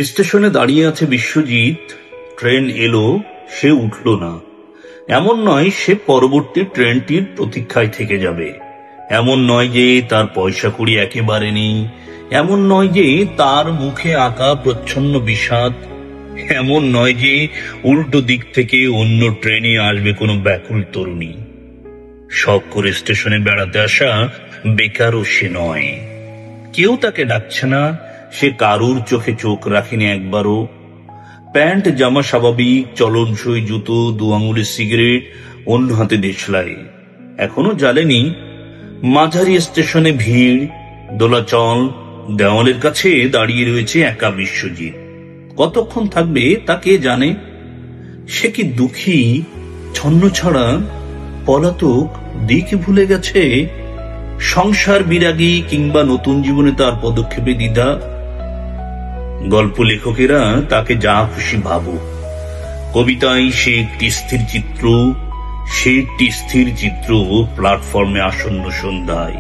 স্টেশনে দাঁড়িয়ে আছে বিশ্বজিৎ। ট্রেন এলো, সে উঠল না। এমন নয় সে পরবর্তী ট্রেনটির প্রতীক্ষায় থেকে যাবে। এমন নয় যে তার পয়সা কড়ি একেবারে নেই। এমন নয় যে তার মুখে আঁকা প্রচ্ছন্ন বিষাদ। এমন নয় যে উল্টো দিক থেকে অন্য ট্রেনে আসবে কোনো ব্যাকুল তরুণী। শখ করে স্টেশনে বেড়াতে আসা বেকারও সে নয়। কেউ তাকে ডাকছে না, সে কারুর চোখে চোখ রাখেনি একবারও। প্যান্ট জামা স্বাভাবিক, চলনসই জুতো, 2 আঙুলের সিগারেট, অন্য হাতে দেশলাই। এখনো জ্বালেনি। মাঝারি স্টেশনে ভিড়, দোলাচল। দেওয়ালের কাছে দাঁড়িয়ে রয়েছে একা বিশ্বজিৎ। কতক্ষণ থাকবে তা কে জানে। সে কি দুঃখী, ছন্নছাড়া, পলাতক, দিক ভুলে গেছে? সংসার বিরাগী কিংবা নতুন জীবনে তার পদক্ষেপে দ্বিধা? গল্প লেখকেরা তাকে যা খুশি ভাবুক, কবিতায় সে একটি স্থির চিত্র। প্ল্যাটফর্মে আসন্ন সন্ধ্যায়